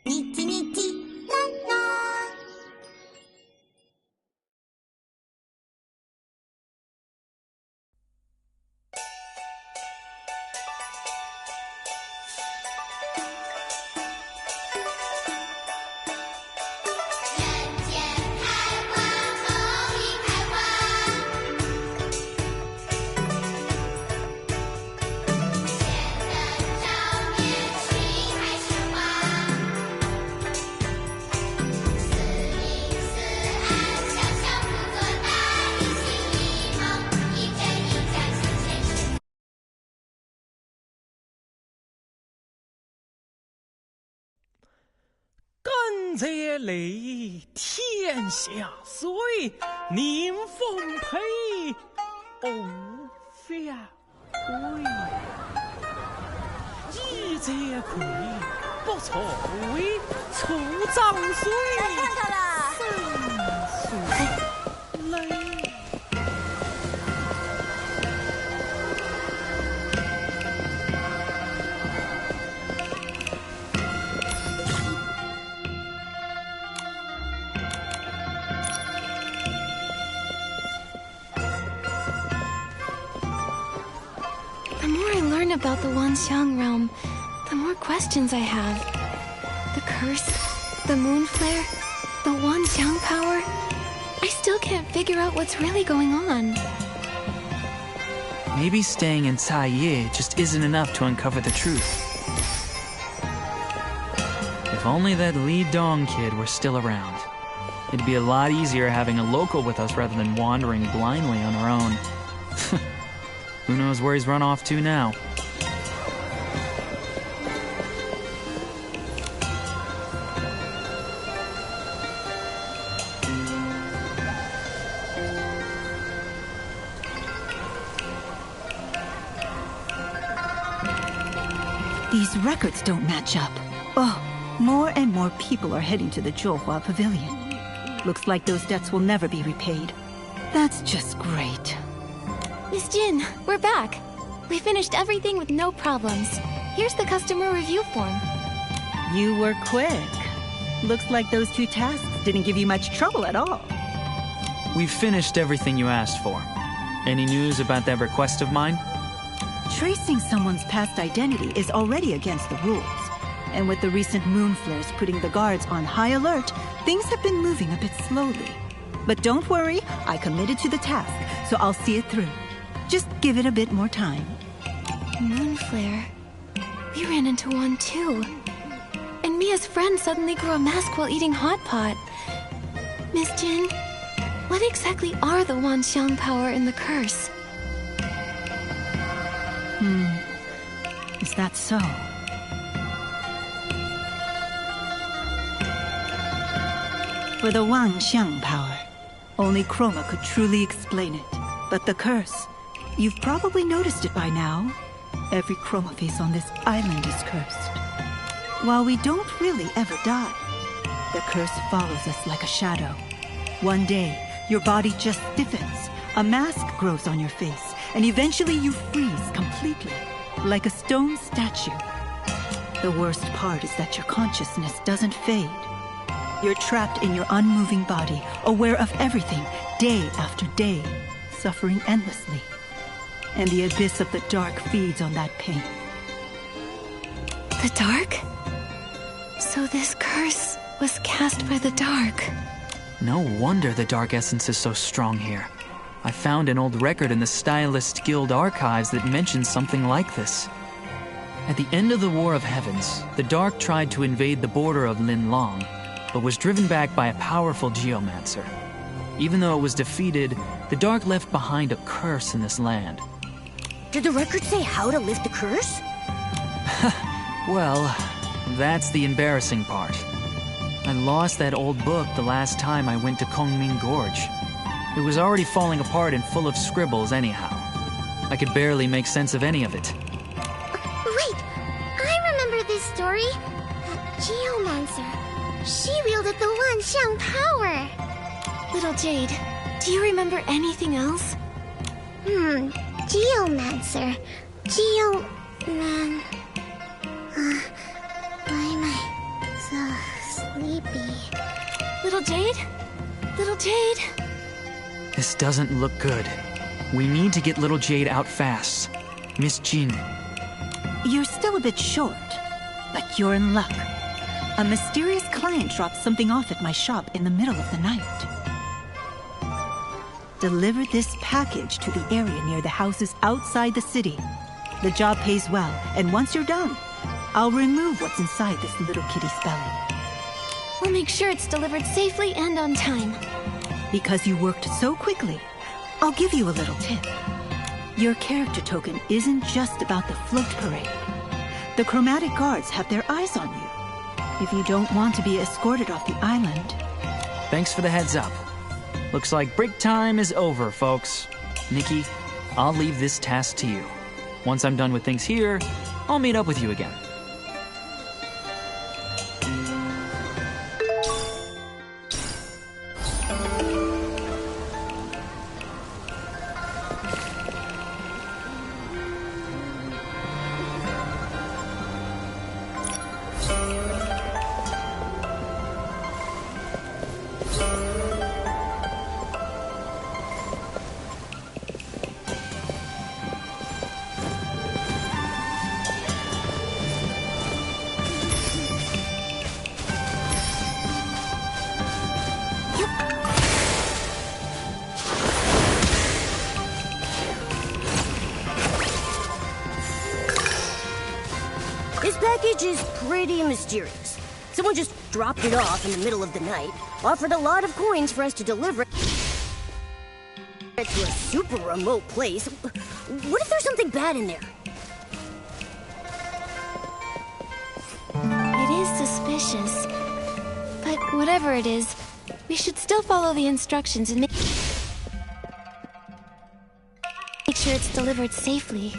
Nikki, Nikki, la la.甘蔗泪，天下水，宁奉陪，偶相会。一则亏，不错为出脏水。来看看啦！水泪。The more I learn about the Wanxiang realm, the more questions I have. The curse, the moon flare, the Wanxiang power. I still can't figure out what's really going on. Maybe staying in Caiye just isn't enough to uncover the truth. If only that Li Dong kid were still around. It'd be a lot easier having a local with us rather than wandering blindly on our own. Who knows where he's run off to now? These records don't match up. Oh, more and more people are heading to the Zhouhua Pavilion. Looks like those debts will never be repaid. That's just great. Miss Jin, we're back. We finished everything with no problems. Here's the customer review form. You were quick. Looks like those 2 tasks didn't give you much trouble at all. We've finished everything you asked for. Any news about that request of mine? Tracing someone's past identity is already against the rules. And with the recent moon flares putting the guards on high alert, things have been moving a bit slowly. But don't worry, I committed to the task, so I'll see it through. Just give it a bit more time. Moon flare. We ran into one too. And Mia's friend suddenly grew a mask while eating hot pot. Miss Jin, what exactly are the Wanxiang power and the curse? Is that so? For the Wanxiang power, only Chroma could truly explain it. But the curse, you've probably noticed it by now. Every Chroma face on this island is cursed. While we don't really ever die, the curse follows us like a shadow. One day, your body just stiffens, a mask grows on your face, and eventually you freeze completely, like a stone statue. The worst part is that your consciousness doesn't fade. You're trapped in your unmoving body, aware of everything, day after day, suffering endlessly. And the abyss of the dark feeds on that pain. The dark? So this curse was cast by the dark. No wonder the dark essence is so strong here. I found an old record in the Stylist Guild archives that mentions something like this. At the end of the War of Heavens, the Dark tried to invade the border of Linlong, but was driven back by a powerful geomancer. Even though it was defeated, the Dark left behind a curse in this land. Did the record say how to lift the curse? Well, that's the embarrassing part. I lost that old book the last time I went to Kongming Gorge. It was already falling apart and full of scribbles anyhow. I could barely make sense of any of it. Wait, I remember this story. That geomancer. She wielded the Wanxiang power. Little Jade, do you remember anything else? Geomancer. Why am I so Little Jade? Little Jade? This doesn't look good. We need to get little Jade out fast. Miss Jin. You're still a bit short, but you're in luck. A mysterious client dropped something off at my shop in the middle of the night. Deliver this package to the area near the houses outside the city. The job pays well, and once you're done, I'll remove what's inside this little kitty's belly. We'll make sure it's delivered safely and on time. Because you worked so quickly, I'll give you a little tip. Your character token isn't just about the float parade. The Chromatic guards have their eyes on you. If you don't want to be escorted off the island... Thanks for the heads up. Looks like break time is over, folks. Nikki, I'll leave this task to you. Once I'm done with things here, I'll meet up with you again. This package is pretty mysterious. Someone just dropped it off in the middle of the night, offered a lot of coins for us to deliver it to a super remote place. What if there's something bad in there? It is suspicious. But whatever it is, we should still follow the instructions and make sure it's delivered safely.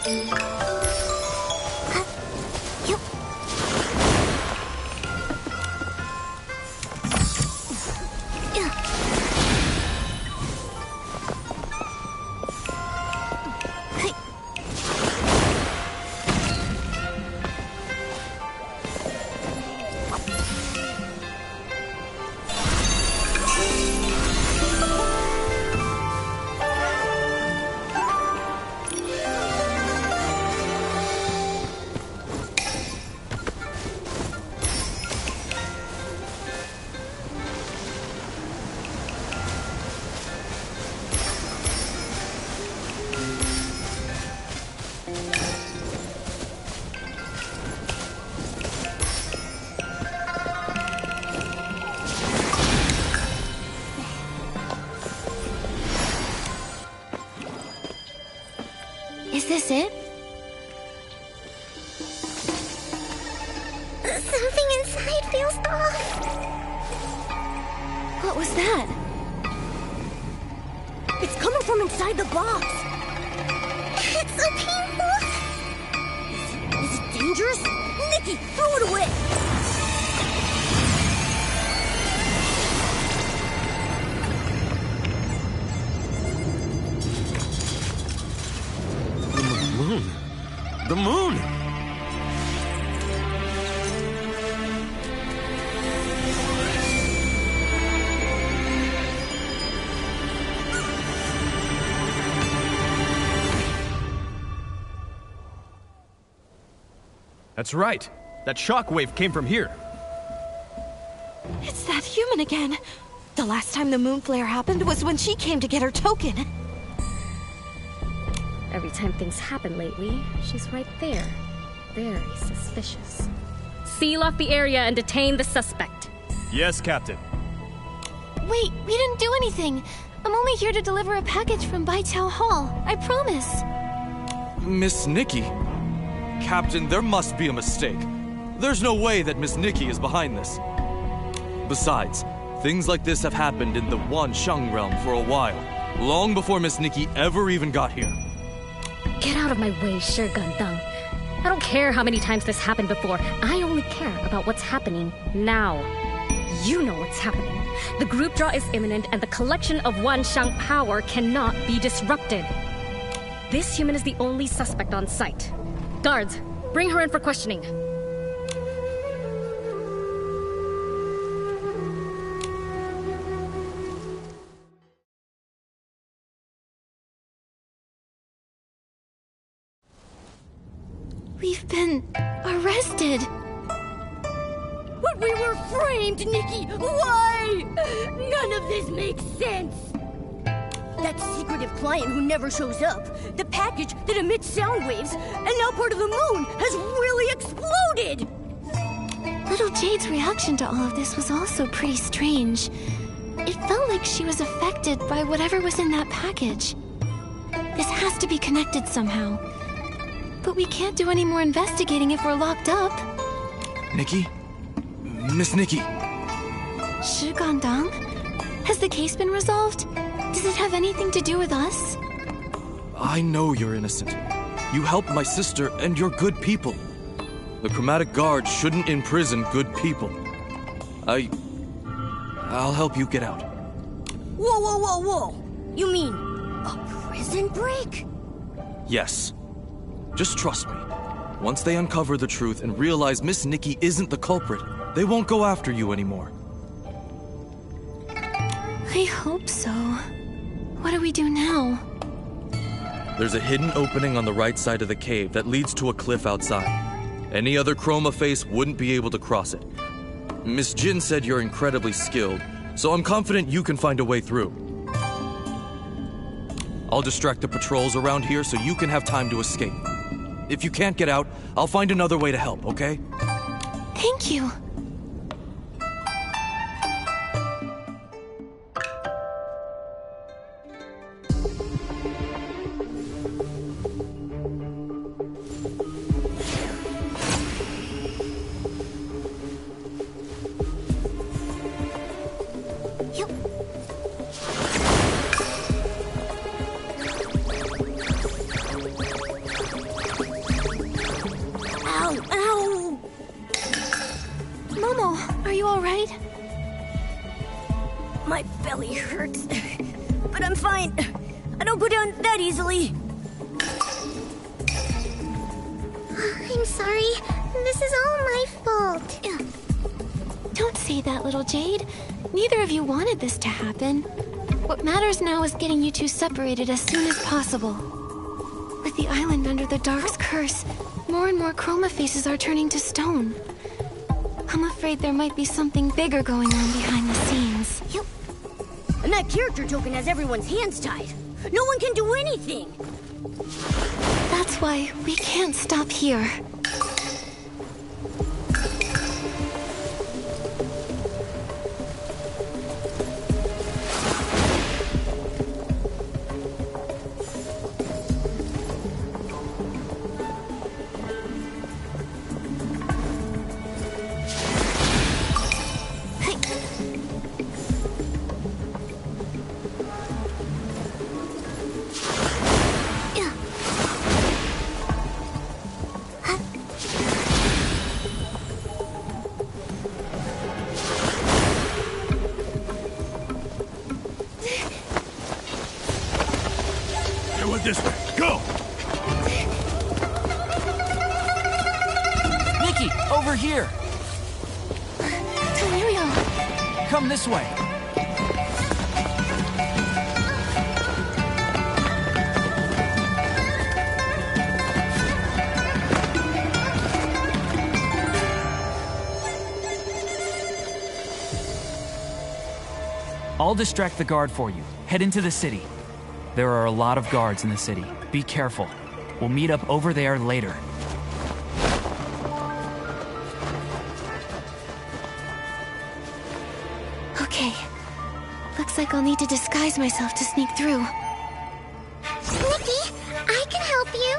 You... Is this it? Something inside feels off. What was that? It's coming from inside the box. It's so painful. Is it dangerous? Nikki, throw it away! The moon! That's right. That shockwave came from here. It's that human again. The last time the moon flare happened was when she came to get her token. Every time things happen lately, she's right there. Very suspicious. Seal off the area and detain the suspect. Yes, Captain. Wait, we didn't do anything. I'm only here to deliver a package from Baitao Hall. I promise. Miss Nikki? Captain, there must be a mistake. There's no way that Miss Nikki is behind this. Besides, things like this have happened in the Wansheng realm for a while, long before Miss Nikki ever even got here. Get out of my way, Gandang. I don't care how many times this happened before. I only care about what's happening now. You know what's happening. The group draw is imminent and the collection of Wansheng power cannot be disrupted. This human is the only suspect on site. Guards, bring her in for questioning. We've been arrested. But we were framed, Nikki! Why? None of this makes sense! That secretive client who never shows up, the package that emits sound waves, and now part of the moon has really exploded! Little Jade's reaction to all of this was also pretty strange. It felt like she was affected by whatever was in that package. This has to be connected somehow. But we can't do any more investigating if we're locked up. Nikki? Miss Nikki? Gandang? Has the case been resolved? Does it have anything to do with us? I know you're innocent. You helped my sister, and you're good people. The Chromatic Guard shouldn't imprison good people. I'll help you get out. Whoa, whoa, whoa, whoa! You mean a prison break? Yes. Just trust me. Once they uncover the truth and realize Miss Nikki isn't the culprit, they won't go after you anymore. I hope so. What do we do now? There's a hidden opening on the right side of the cave that leads to a cliff outside. Any other Chroma face wouldn't be able to cross it. Miss Jin said you're incredibly skilled, so I'm confident you can find a way through. I'll distract the patrols around here so you can have time to escape. If you can't get out, I'll find another way to help, okay? Thank you. belly hurts. But I'm fine. I don't go down that easily. I'm sorry. This is all my fault. Don't say that, little Jade. Neither of you wanted this to happen. What matters now is getting you two separated as soon as possible. With the island under the Dark's curse, more and more Chroma faces are turning to stone. I'm afraid there might be something bigger going on behind the scenes. And that character token has everyone's hands tied. No one can do anything. That's why we can't stop here. This way. Go! Nikki, over here! Delirio! Come this way. I'll distract the guard for you. Head into the city. There are a lot of guards in the city. Be careful. We'll meet up over there later. Okay. Looks like I'll need to disguise myself to sneak through. Nikki, I can help you.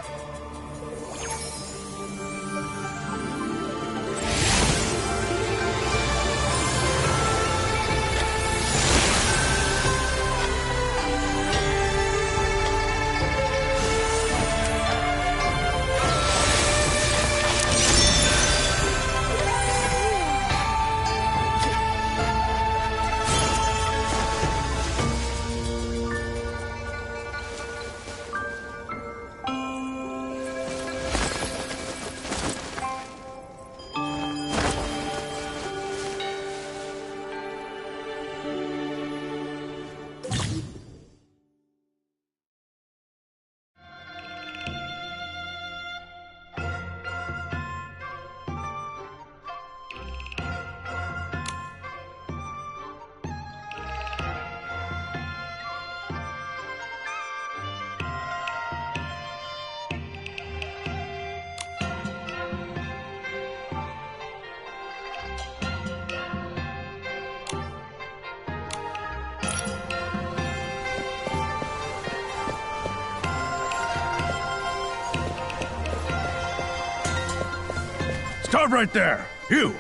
Stop right there! You!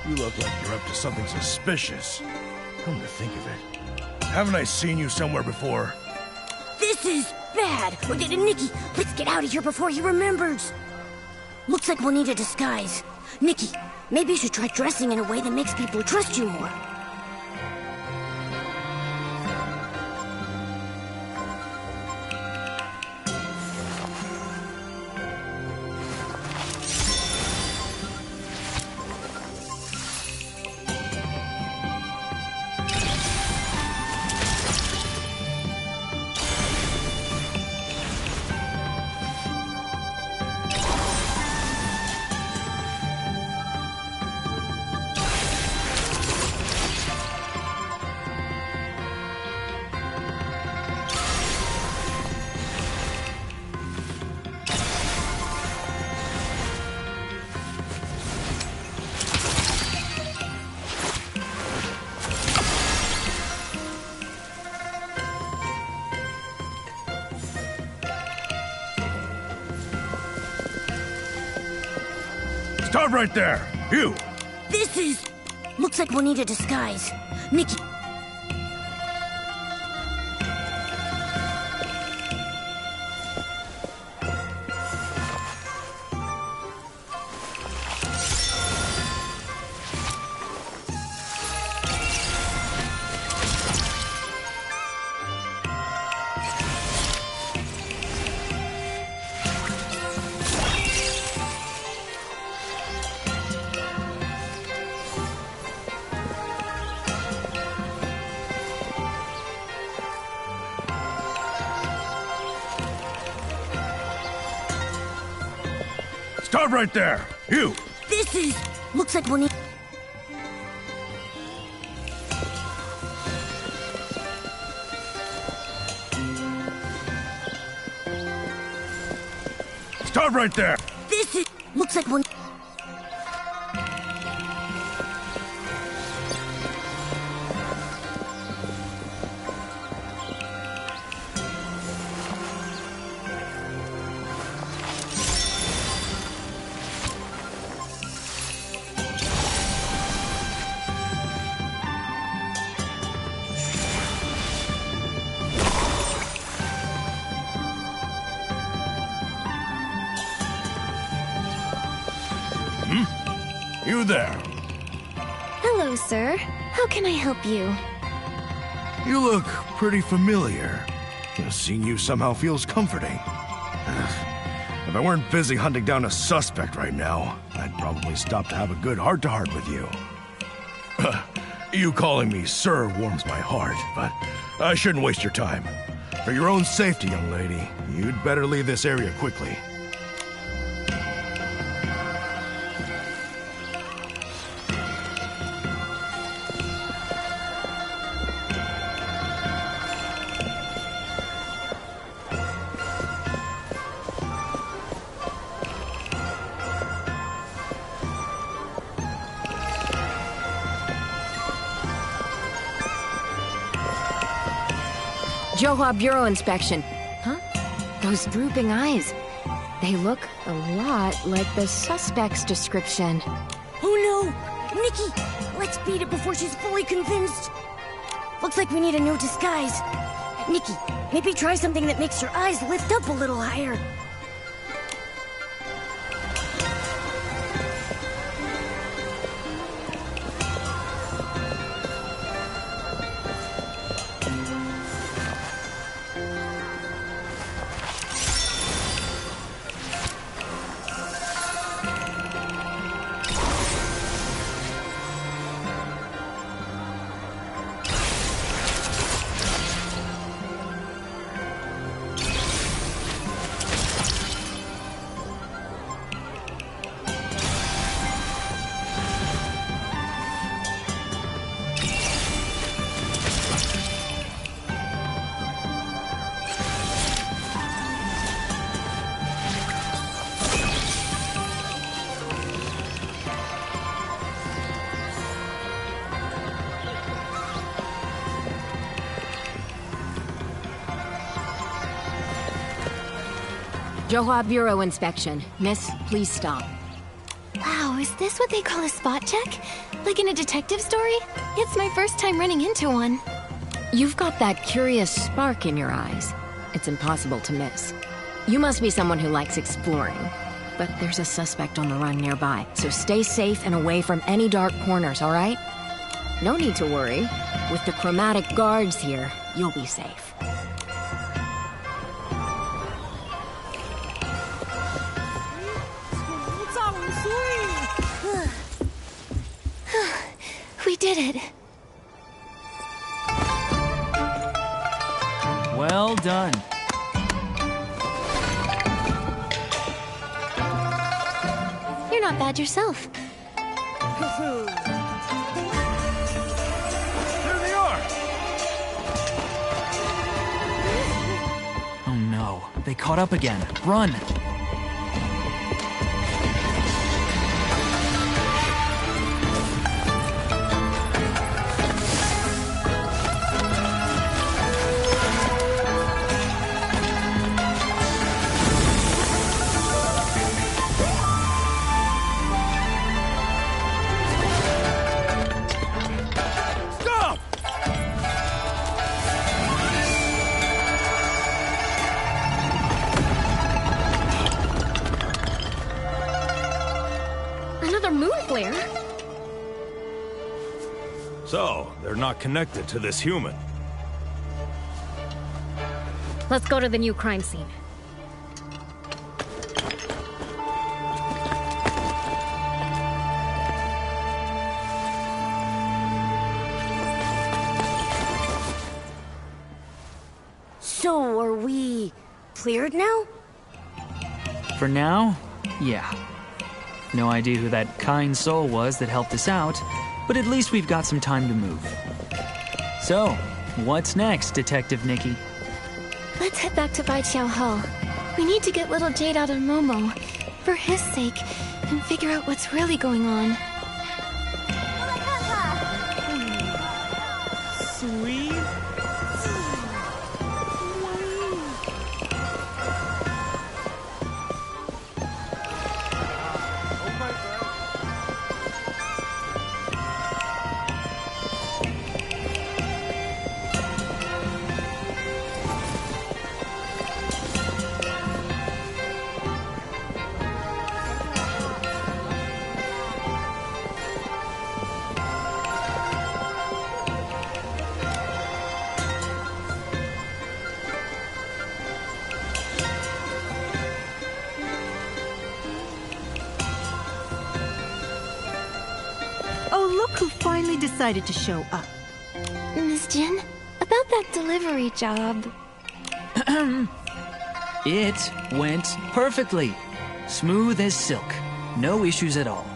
You look like you're up to something suspicious. Come to think of it, haven't I seen you somewhere before? This is bad. Nikki, let's get out of here before he remembers. Looks like we'll need a disguise. Nikki, maybe you should try dressing in a way that makes people trust you more. Stop right there! You! This is... Looks like we'll need a disguise. Nikki... Stop right there! You! This is... looks like one... Stop right there! This is... looks like one... You there. Hello, sir. How can I help you? You look pretty familiar. Seeing you somehow feels comforting. If I weren't busy hunting down a suspect right now, I'd probably stop to have a good heart-to-heart with you. You calling me sir warms my heart, but I shouldn't waste your time. For your own safety, young lady, you'd better leave this area quickly. Johua Bureau inspection. Huh? Those drooping eyes. They look a lot like the suspect's description. Oh no! Nikki! Let's beat it before she's fully convinced. Looks like we need a new disguise. Nikki, maybe try something that makes your eyes lift up a little higher. Johua Bureau inspection. Miss, please stop. Wow, is this what they call a spot check? Like in a detective story? It's my first time running into one. You've got that curious spark in your eyes. It's impossible to miss. You must be someone who likes exploring. But there's a suspect on the run nearby, so stay safe and away from any dark corners, all right? No need to worry. With the Chromatic guards here, you'll be safe. We did it. Well done. You're not bad yourself. There they are! Oh no, they caught up again. Run! So, they're not connected to this human. Let's go to the new crime scene. So, are we cleared now? For now, yeah. No idea who that kind soul was that helped us out, but at least we've got some time to move. So, what's next, Detective Nikki? Let's head back to Baiqiao Hall. We need to get little Jade out of Momo, for his sake, and figure out what's really going on. Sweet. Oh, look who finally decided to show up. Miss Jin, about that delivery job. It went perfectly. Smooth as silk. No issues at all.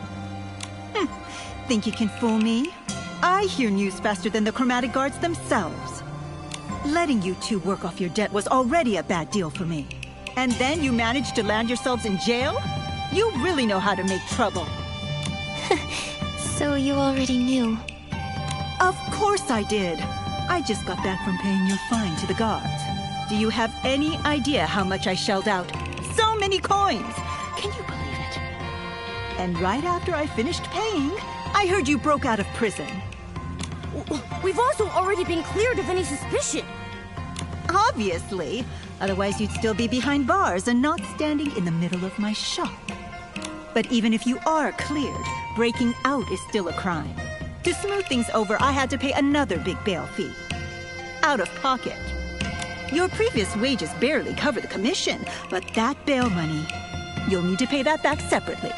Think you can fool me? I hear news faster than the Chromatic guards themselves. Letting you two work off your debt was already a bad deal for me. And then you managed to land yourselves in jail? You really know how to make trouble. So you already knew. Of course I did. I just got back from paying your fine to the guards. Do you have any idea how much I shelled out? So many coins! Can you believe it? And right after I finished paying, I heard you broke out of prison. We've also already been cleared of any suspicion. Obviously. Otherwise you'd still be behind bars and not standing in the middle of my shop. But even if you are cleared, breaking out is still a crime. To smooth things over, I had to pay another big bail fee. Out of pocket. Your previous wages barely cover the commission, but that bail money, you'll need to pay that back separately.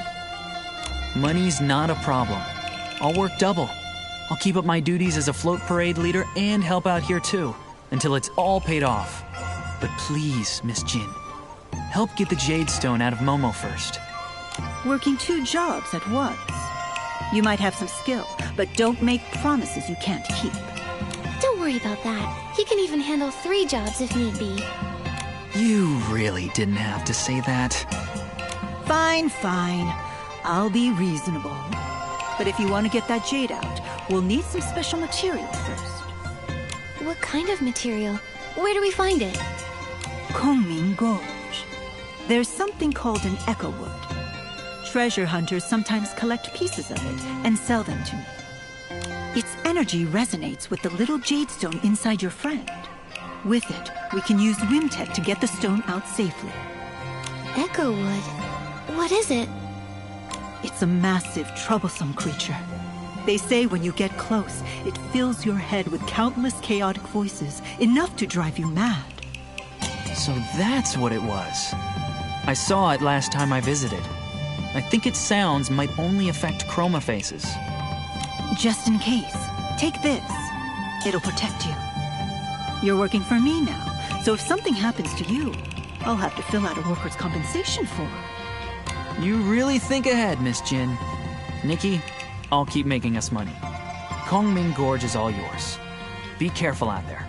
Money's not a problem. I'll work double. I'll keep up my duties as a float parade leader and help out here too, until it's all paid off. But please, Miss Jin, help get the Jade Stone out of Momo first. Working 2 jobs at once. You might have some skill, but don't make promises you can't keep. Don't worry about that. He can even handle 3 jobs if need be. You really didn't have to say that. Fine, fine. I'll be reasonable. But if you want to get that jade out, we'll need some special material first. What kind of material? Where do we find it? Kongming Gorge. There's something called an echo wood. Treasure hunters sometimes collect pieces of it and sell them to me. Its energy resonates with the little jade stone inside your friend. With it, we can use Wimtech to get the stone out safely. Echo wood? What is it? It's a massive, troublesome creature. They say when you get close, it fills your head with countless chaotic voices, enough to drive you mad. So that's what it was. I saw it last time I visited. I think its sounds might only affect chroma faces. Just in case, take this. It'll protect you. You're working for me now, so if something happens to you, I'll have to fill out a workers' compensation form. You really think ahead, Miss Jin. Nikki, I'll keep making us money. Kongming Gorge is all yours. Be careful out there.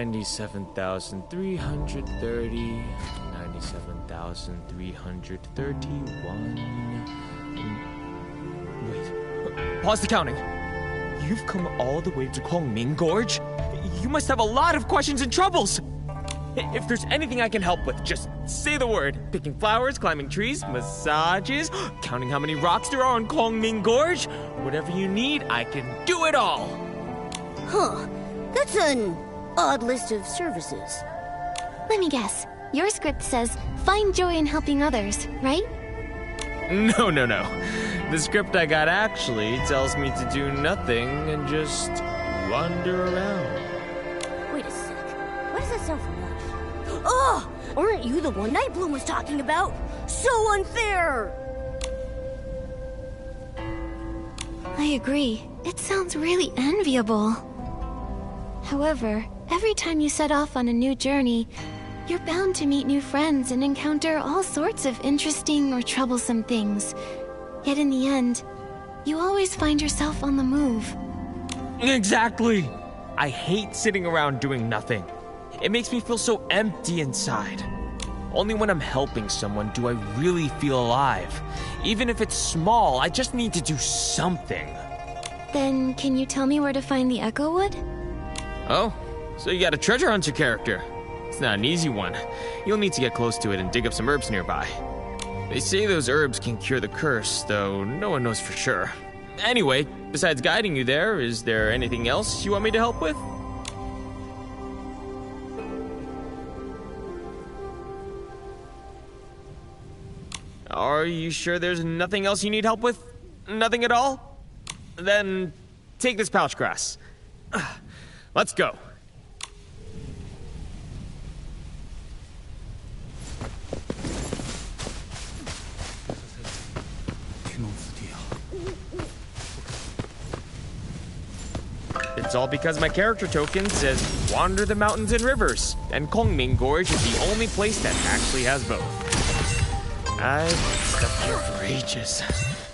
97,330, 97,331. Wait, pause the counting. You've come all the way to Kwangming Gorge? You must have a lot of questions and troubles. If there's anything I can help with, just say the word. Picking flowers, climbing trees, massages, counting how many rocks there are on Kwangming Gorge. Whatever you need, I can do it all. Huh. That's an odd list of services. Let me guess. Your script says, find joy in helping others, right? No. The script I got actually tells me to do nothing and just wander around. Wait a sec. Why does that sound familiar? Oh! Aren't you the one Nightbloom was talking about? So unfair! I agree. It sounds really enviable. However, every time you set off on a new journey, you're bound to meet new friends and encounter all sorts of interesting or troublesome things. Yet in the end, you always find yourself on the move. Exactly! I hate sitting around doing nothing. It makes me feel so empty inside. Only when I'm helping someone do I really feel alive. Even if it's small, I just need to do something. Then, can you tell me where to find the Echo Wood? Oh, so you got a treasure hunter character. It's not an easy one. You'll need to get close to it and dig up some herbs nearby. They say those herbs can cure the curse, though no one knows for sure. Anyway, besides guiding you there, is there anything else you want me to help with? Are you sure there's nothing else you need help with? Nothing at all? Then take this pouch grass. Let's go. It's all because my character token says wander the mountains and rivers, and Kwangming Gorge is the only place that actually has both. I've been stuck here for ages.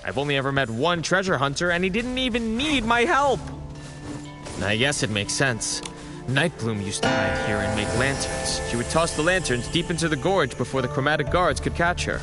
I've only ever met one treasure hunter, and he didn't even need my help. I guess it makes sense. Nightbloom used to hide here and make lanterns. She would toss the lanterns deep into the gorge before the Chromatic guards could catch her.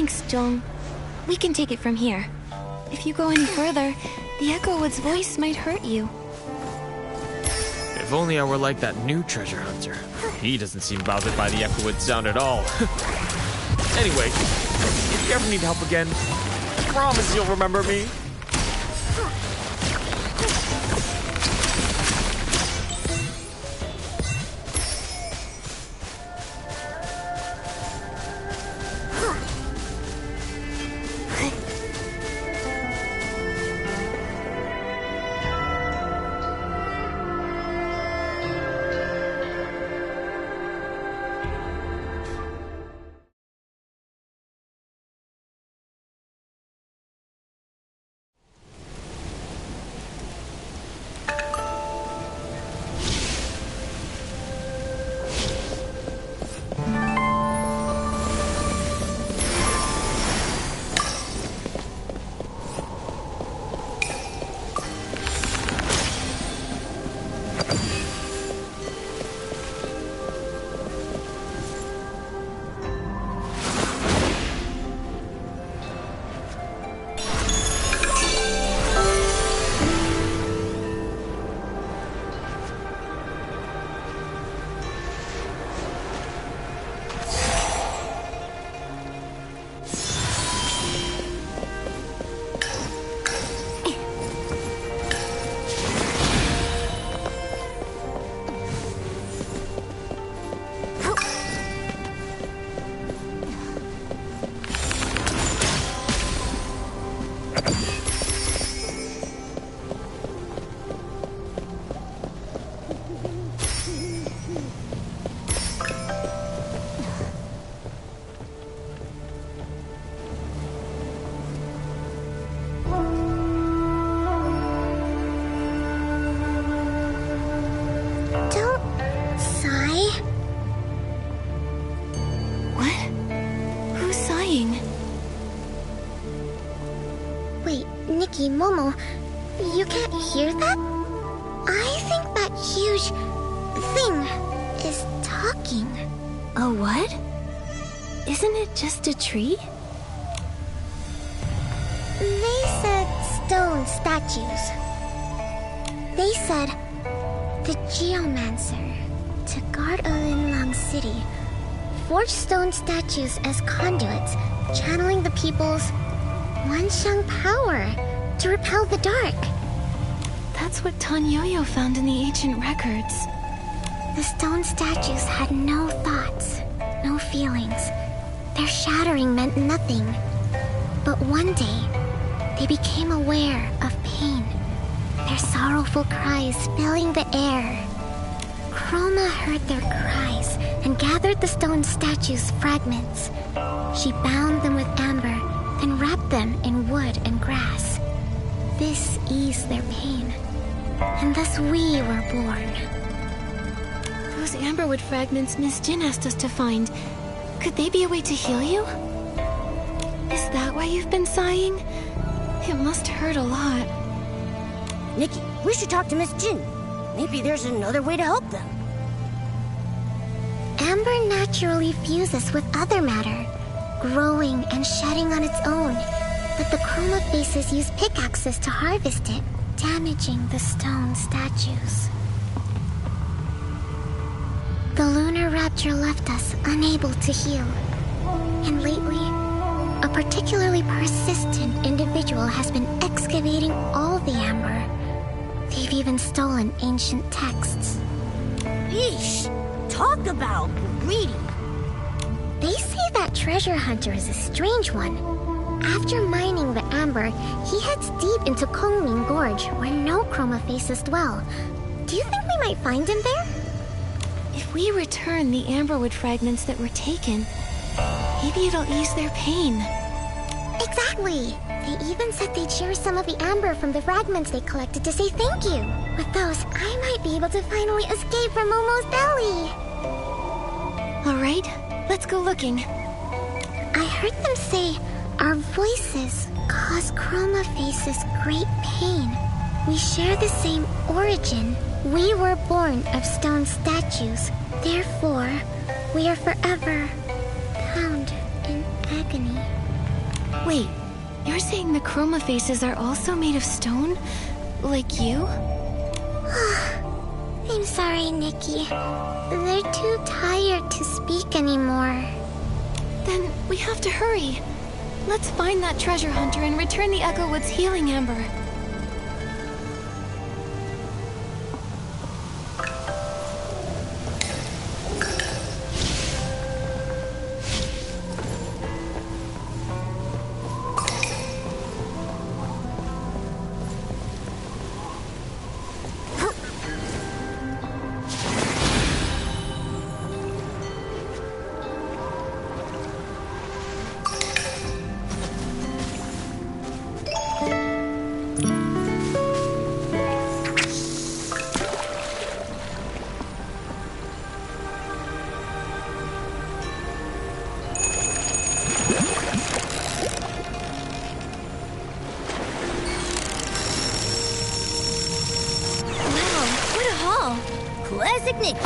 Thanks, Jong. We can take it from here. If you go any further, the Echowood's voice might hurt you. If only I were like that new treasure hunter. He doesn't seem bothered by the Echowood sound at all. Anyway, if you ever need help again, promise you'll remember me. Nikki, Momo, you can't hear that? I think that huge thing is talking. A what? Isn't it just a tree? They said stone statues. They said the Geomancer, to guard Olinlang City, forged stone statues as conduits, channeling the people's Wanxiang power to repel the dark. That's what Tan Yo-Yo found in the ancient records. The stone statues had no thoughts, no feelings. Their shattering meant nothing. But one day, they became aware of pain, their sorrowful cries filling the air. Chroma heard their cries and gathered the stone statues' fragments. She bound them with amber, then wrapped them in wood and grass. This eased their pain, and thus we were born. Those amberwood fragments Miss Jin asked us to find, could they be a way to heal you? Is that why you've been sighing? It must hurt a lot. Nikki, we should talk to Miss Jin. Maybe there's another way to help them. Amber naturally fuses with other matter, growing and shedding on its own. But the Chroma faces use pickaxes to harvest it, damaging the stone statues. The lunar rapture left us unable to heal. And lately, a particularly persistent individual has been excavating all the amber. They've even stolen ancient texts. Yeesh! Talk about greedy! They say that treasure hunter is a strange one. After mining the amber, he heads deep into Kongming Gorge, where no Chroma faces dwell. Do you think we might find him there? If we return the amberwood fragments that were taken, maybe it'll ease their pain. Exactly! They even said they'd share some of the amber from the fragments they collected to say thank you. With those, I might be able to finally escape from Momo's belly. Alright, let's go looking. I heard them say our voices cause Chroma faces great pain. We share the same origin. We were born of stone statues. Therefore, we are forever bound in agony. Wait, you're saying the chroma faces are also made of stone? Like you? I'm sorry, Nikki. They're too tired to speak anymore. Then we have to hurry. Let's find that treasure hunter and return the Echowood's healing amber. Classic Nikki.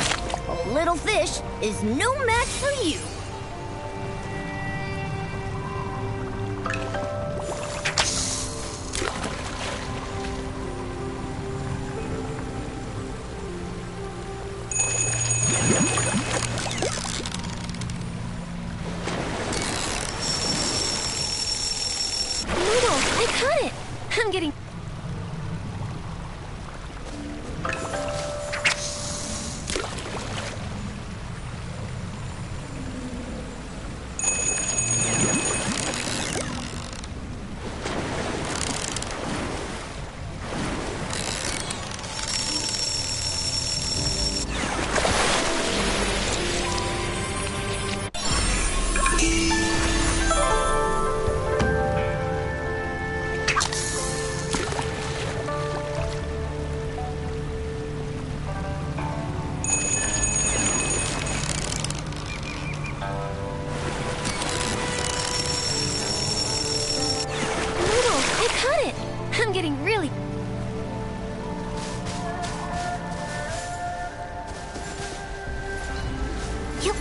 A little fish is no match for you. Noodle, I caught it! I'm getting... I'm getting really... Yup.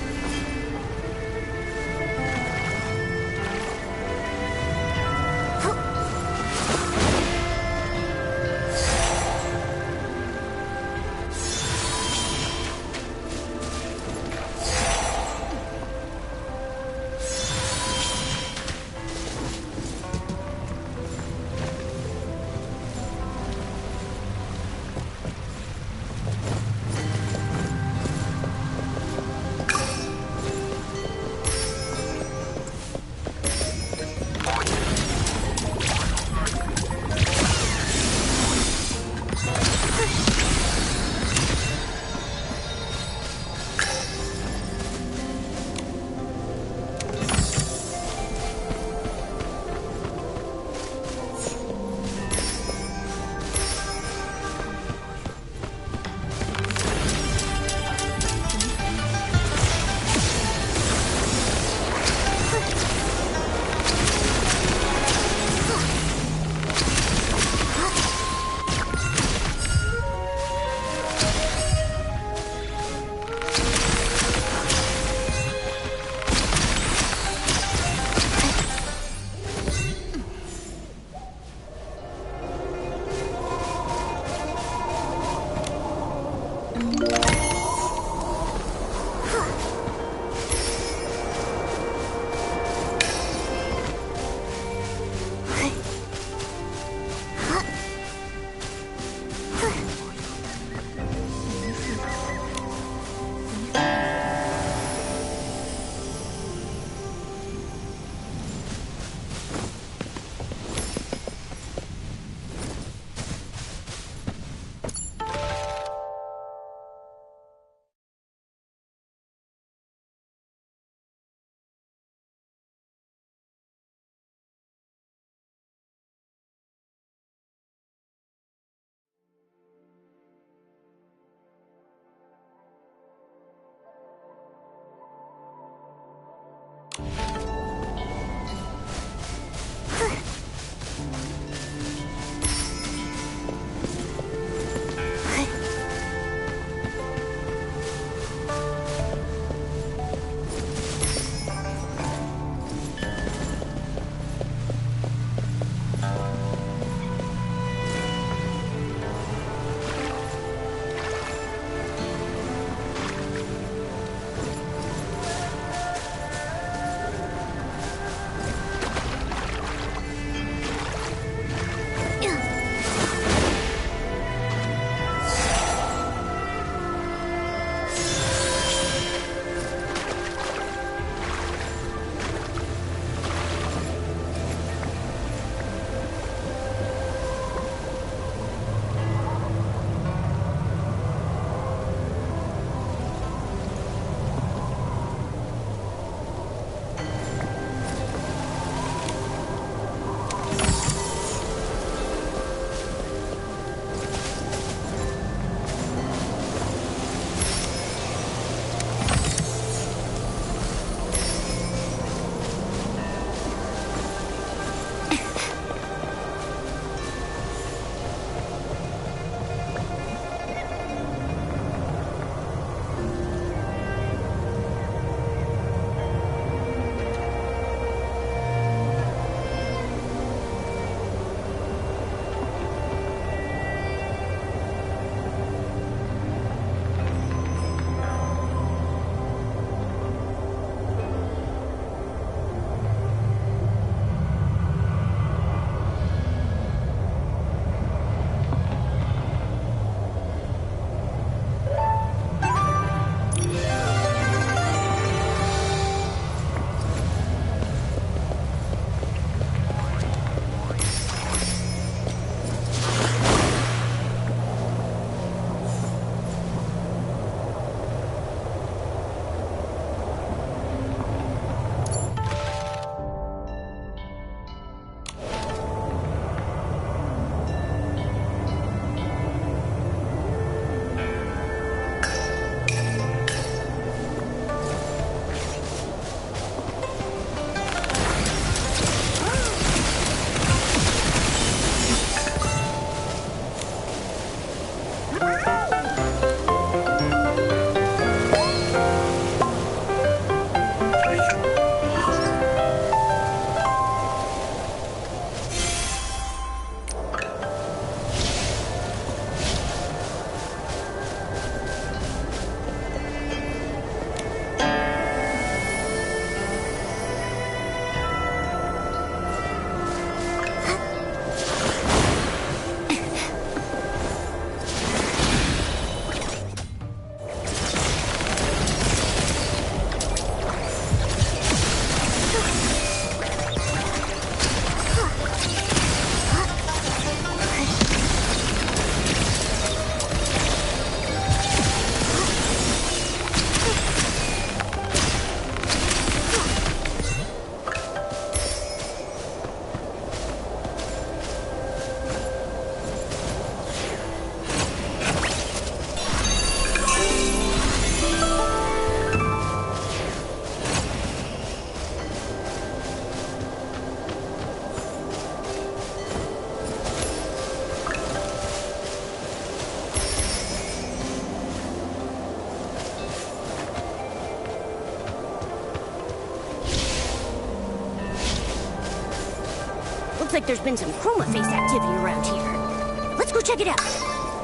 Looks like there's been some chroma face activity around here. Let's go check it out.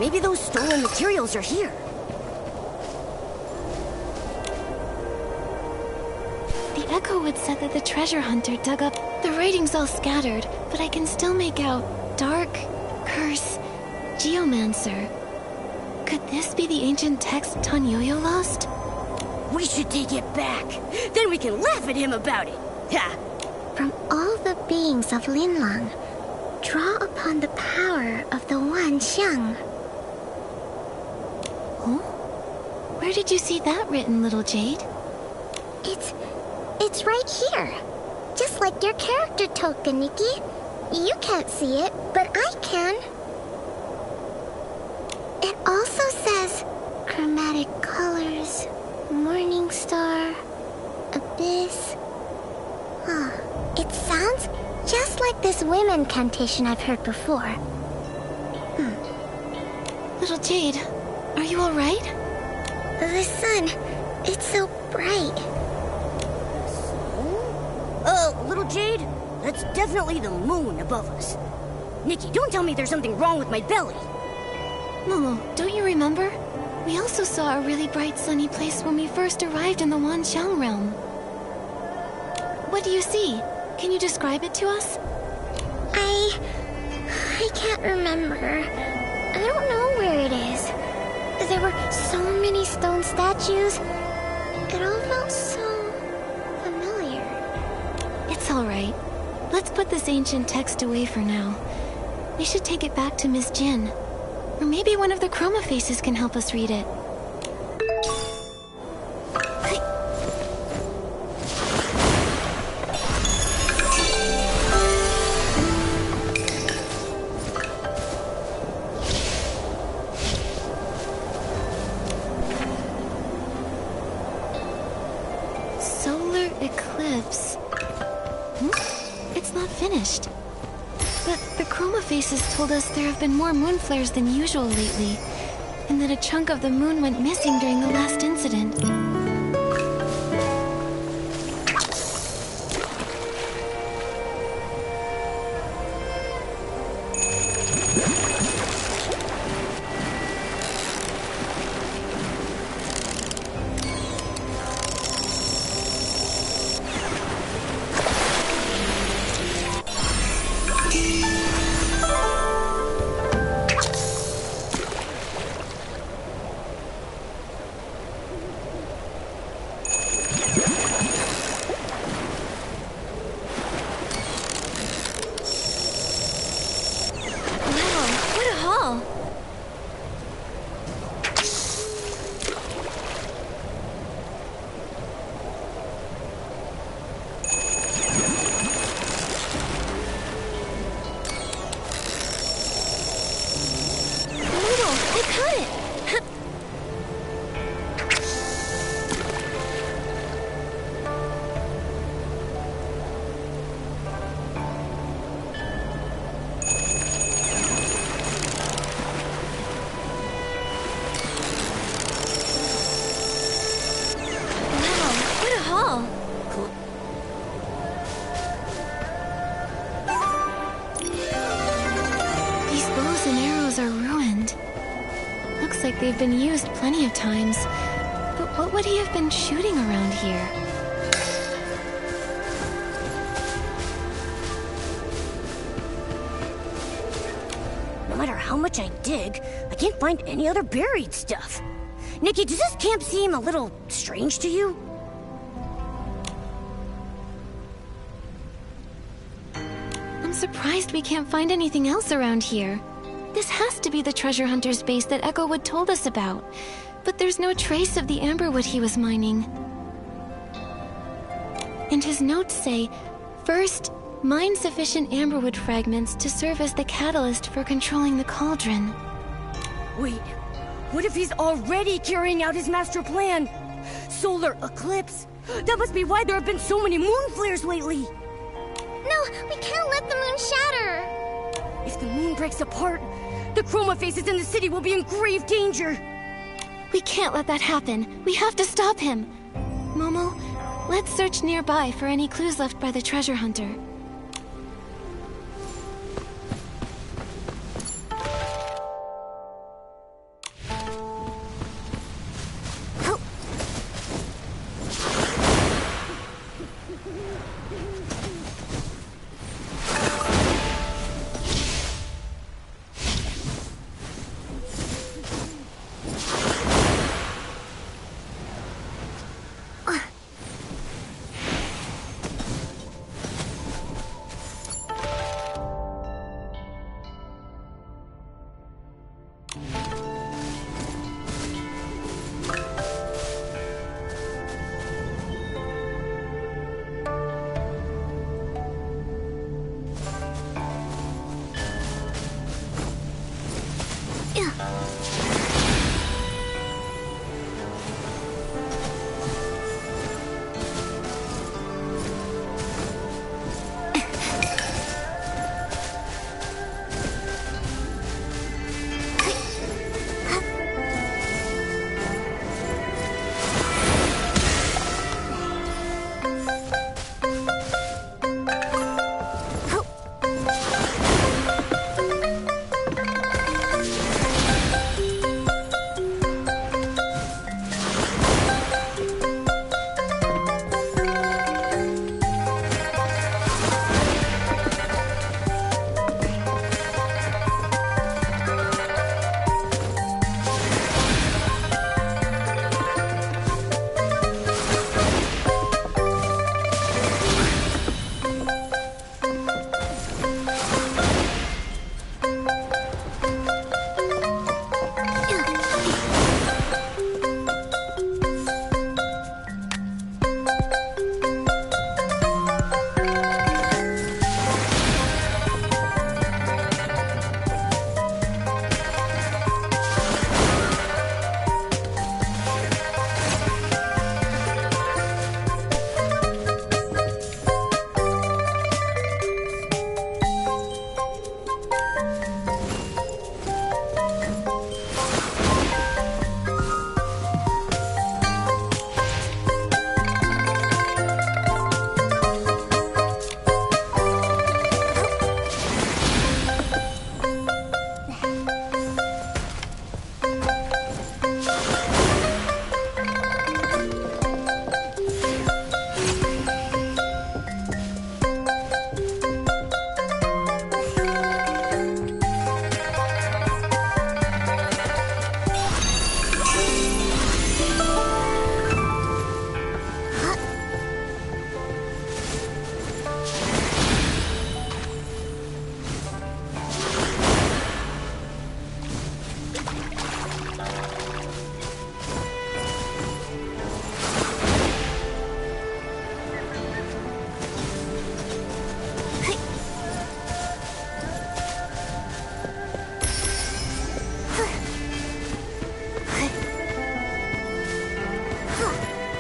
Maybe those stolen materials are here. The Echowood said that the treasure hunter dug up. The writing's all scattered, but I can still make out Dark, Curse, Geomancer. Could this be the ancient text Tanyoyo lost? We should take it back. Then we can laugh at him about it. Ha! From all the beings of Linlang, draw upon the power of the Wan Xiang. Oh? Where did you see that written, little Jade? It's right here. Just like your character token, Nikki. You can't see it, but I can. It also says chromatic colors, morning star, abyss. Huh. It sounds just like this whim incantation I've heard before. Little Jade, are you alright? The sun, it's so bright. Little Jade, that's definitely the moon above us. Nikki, don't tell me there's something wrong with my belly. Momo, don't you remember? We also saw a really bright sunny place when we first arrived in the Wanxiang realm. What do you see? Can you describe it to us? I can't remember. I don't know where it is. There were so many stone statues. It all felt so familiar. It's alright. Let's put this ancient text away for now. We should take it back to Miss Jin. Or maybe one of the chroma faces can help us read it. Solar eclipse. It's not finished. But the chroma faces told us there have been more moon flares than usual lately, and that a chunk of the moon went missing during the last incident. They've been used plenty of times. But what would he have been shooting around here? No matter how much I dig, I can't find any other buried stuff. Nikki, does this camp seem a little strange to you? I'm surprised we can't find anything else around here. This has to be the treasure hunter's base that Echowood told us about. But there's no trace of the amberwood he was mining. And his notes say, first, mine sufficient amberwood fragments to serve as the catalyst for controlling the cauldron. Wait, what if he's already carrying out his master plan? Solar eclipse? That must be why there have been so many moon flares lately. No, we can't let the moon shatter. If the moon breaks apart, the chroma faces in the city will be in grave danger. We can't let that happen. We have to stop him. Momo, let's search nearby for any clues left by the treasure hunter.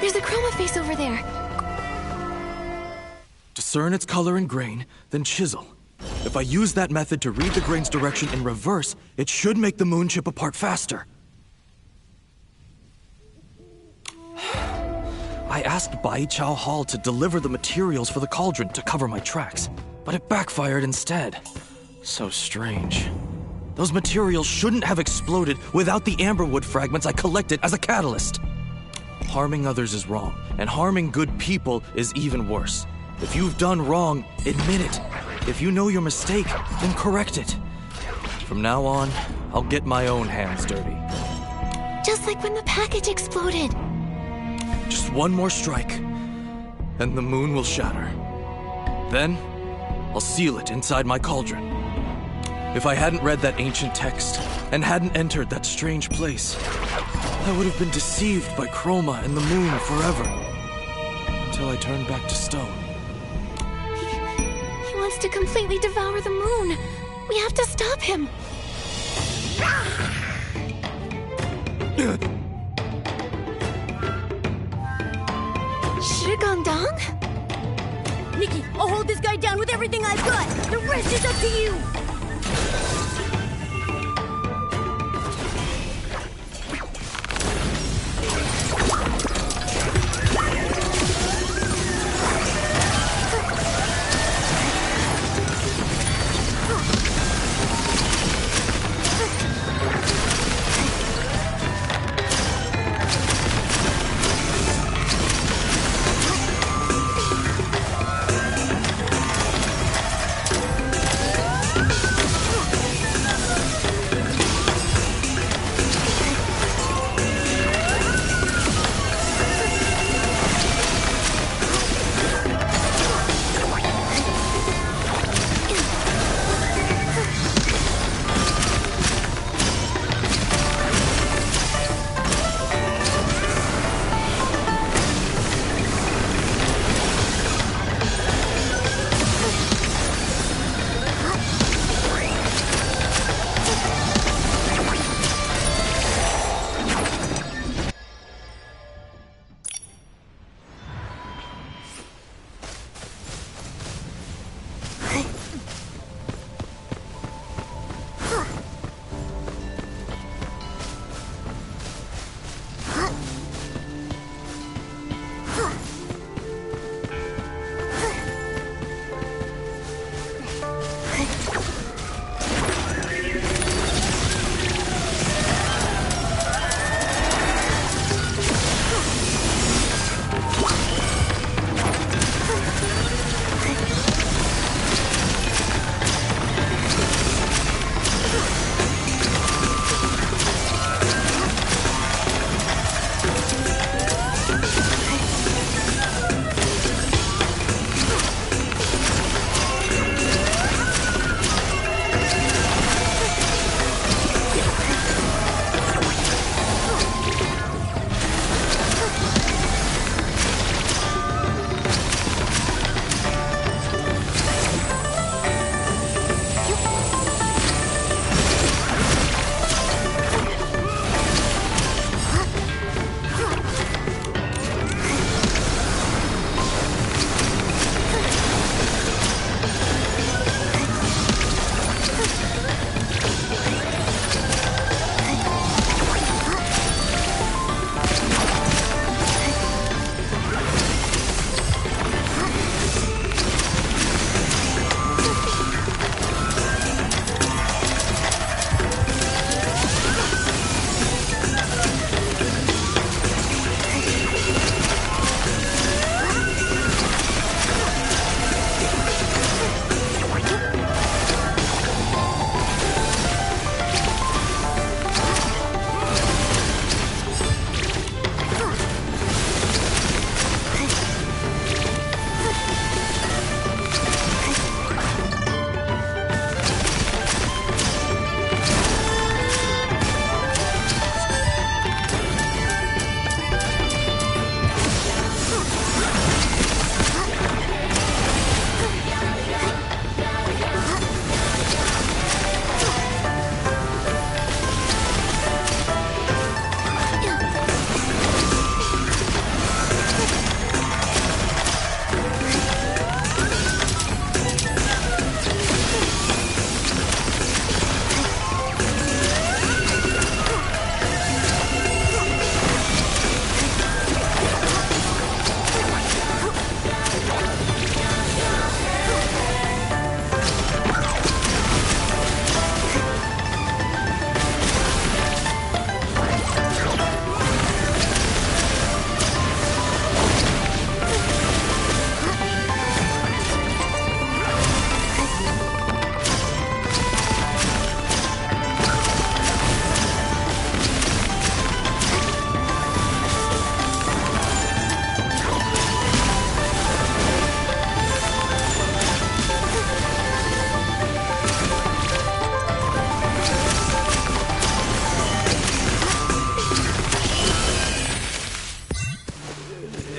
There's a chroma face over there. Discern its color and grain, then chisel. If I use that method to read the grain's direction in reverse, it should make the moon chip apart faster. I asked Bai Chao Hall to deliver the materials for the cauldron to cover my tracks, but it backfired instead. So strange. Those materials shouldn't have exploded without the amberwood fragments I collected as a catalyst. Harming others is wrong, and harming good people is even worse. If you've done wrong, admit it. If you know your mistake, then correct it. From now on, I'll get my own hands dirty. Just like when the package exploded. Just one more strike, and the moon will shatter. Then, I'll seal it inside my cauldron. If I hadn't read that ancient text, and hadn't entered that strange place, I would have been deceived by Chroma and the moon forever. Until I turned back to stone. He wants to completely devour the moon. We have to stop him. Shigandang? Nikki, I'll hold this guy down with everything I've got. The rest is up to you.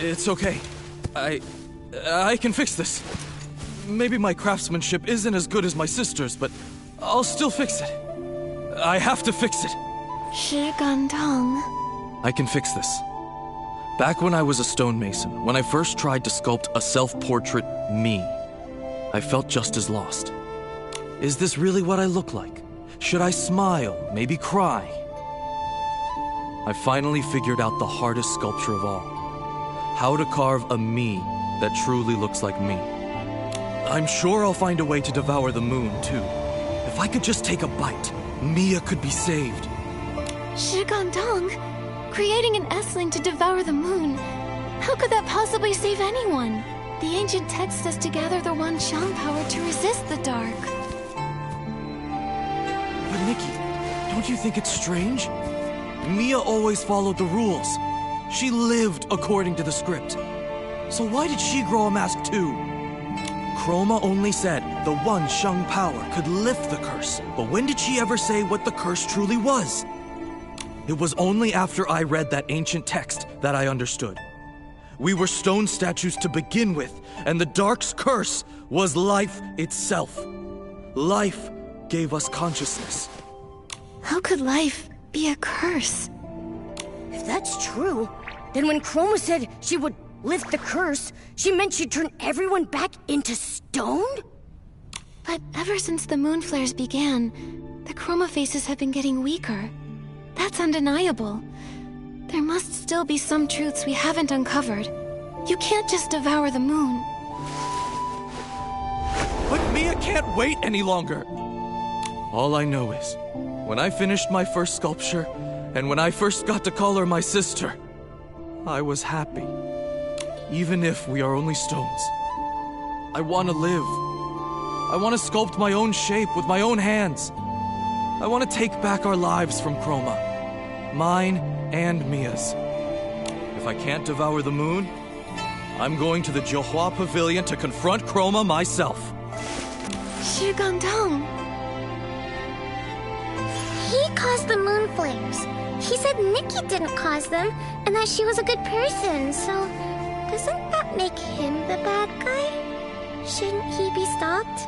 It's okay. I can fix this. Maybe my craftsmanship isn't as good as my sister's, but I'll still fix it. I have to fix it. 石敢当. I can fix this. Back when I was a stonemason, when I first tried to sculpt a self-portrait me, I felt just as lost. Is this really what I look like? Should I smile, maybe cry? I finally figured out the hardest sculpture of all. How to carve a me that truly looks like me. I'm sure I'll find a way to devour the moon, too. If I could just take a bite, Mia could be saved. 石敢当? Creating an S-Ling to devour the moon. How could that possibly save anyone? The ancient text says to gather the Wanxiang power to resist the dark. But Nikki, don't you think it's strange? Mia always followed the rules. She lived according to the script. So why did she grow a mask too? Chroma only said the Wanxiang power could lift the curse, but when did she ever say what the curse truly was? It was only after I read that ancient text that I understood. We were stone statues to begin with, and the Dark's curse was life itself. Life gave us consciousness. How could life be a curse? If that's true, then when Chroma said she would lift the curse, she meant she'd turn everyone back into stone? But ever since the moon flares began, the Chroma faces have been getting weaker. That's undeniable. There must still be some truths we haven't uncovered. You can't just devour the moon. But Mia can't wait any longer. All I know is, when I finished my first sculpture, and when I first got to color my sister, I was happy. Even if we are only stones. I want to live. I want to sculpt my own shape with my own hands. I want to take back our lives from Chroma. Mine and Mia's. If I can't devour the moon, I'm going to the Johua Pavilion to confront Chroma myself. 石敢当. He caused the moon flares. He said Nikki didn't cause them, and that she was a good person, so doesn't that make him the bad guy? Shouldn't he be stopped?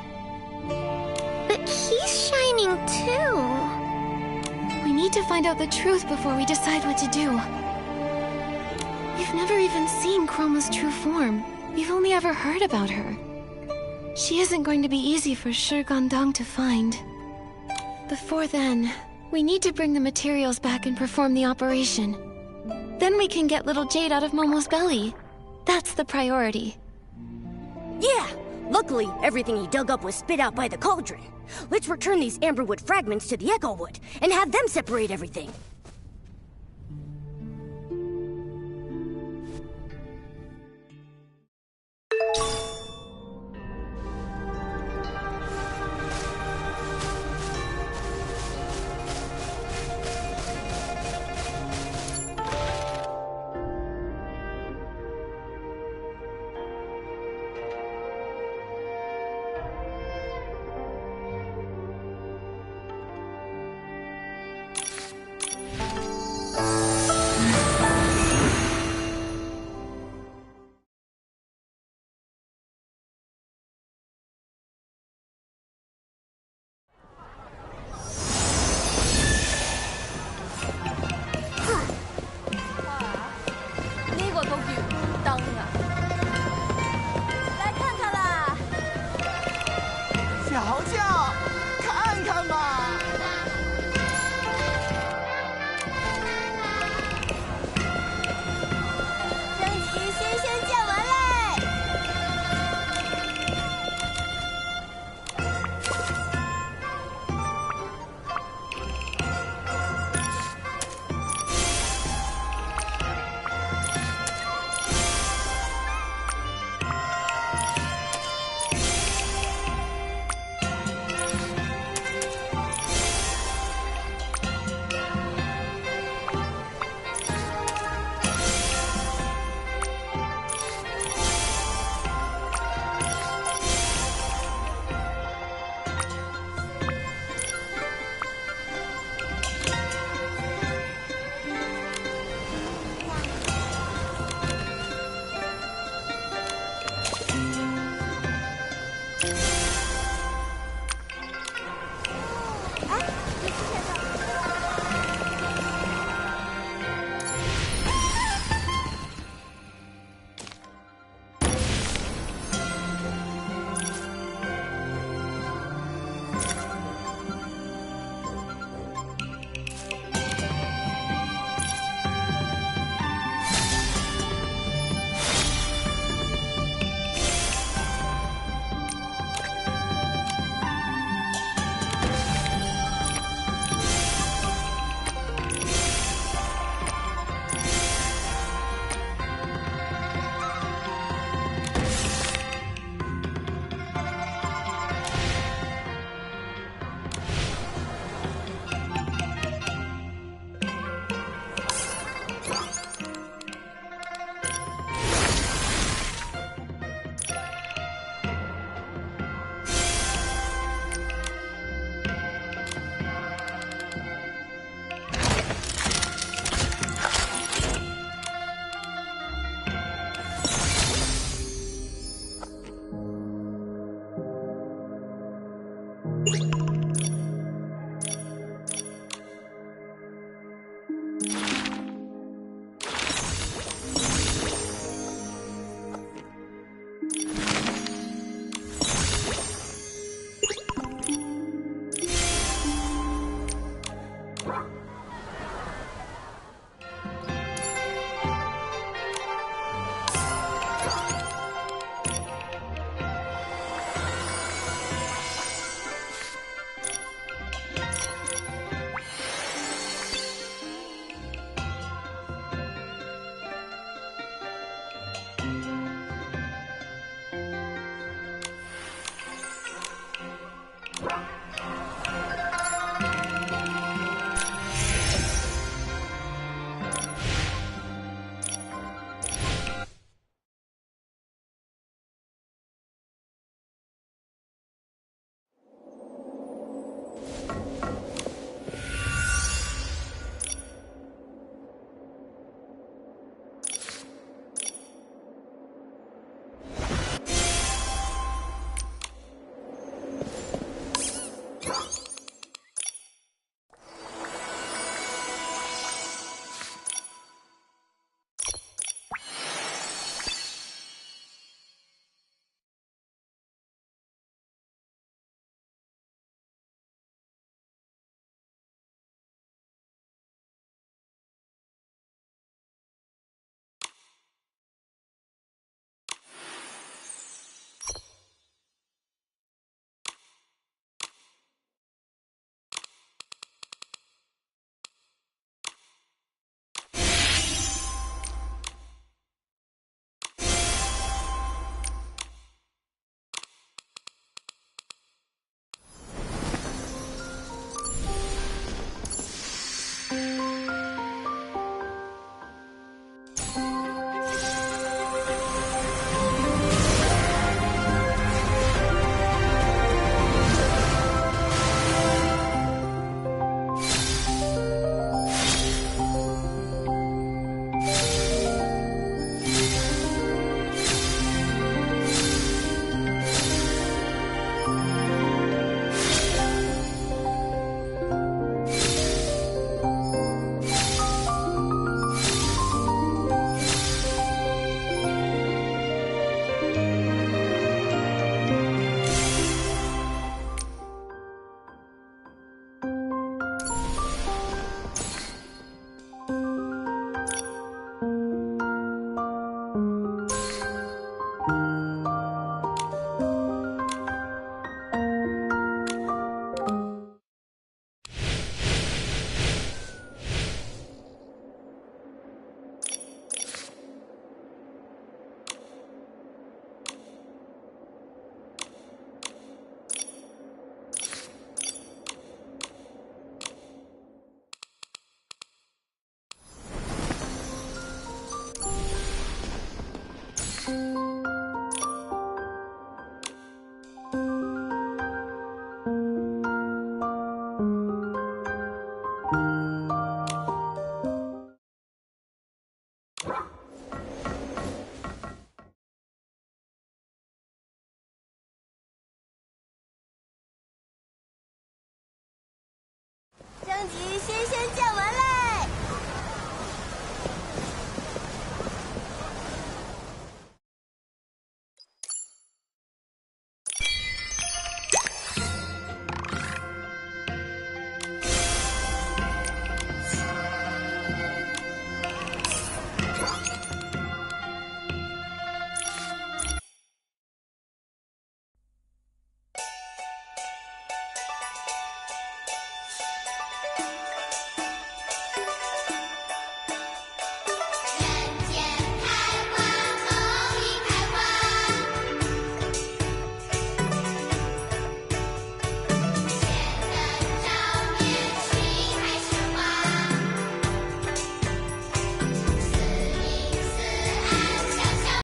But he's shining too. We need to find out the truth before we decide what to do. We've never even seen Chroma's true form. We've only ever heard about her. She isn't going to be easy for Shi Gandang to find. Before then, we need to bring the materials back and perform the operation. Then we can get little Jade out of Momo's belly. That's the priority. Yeah! Luckily, everything he dug up was spit out by the cauldron. Let's return these amberwood fragments to the Echo Wood, and have them separate everything. Thank you.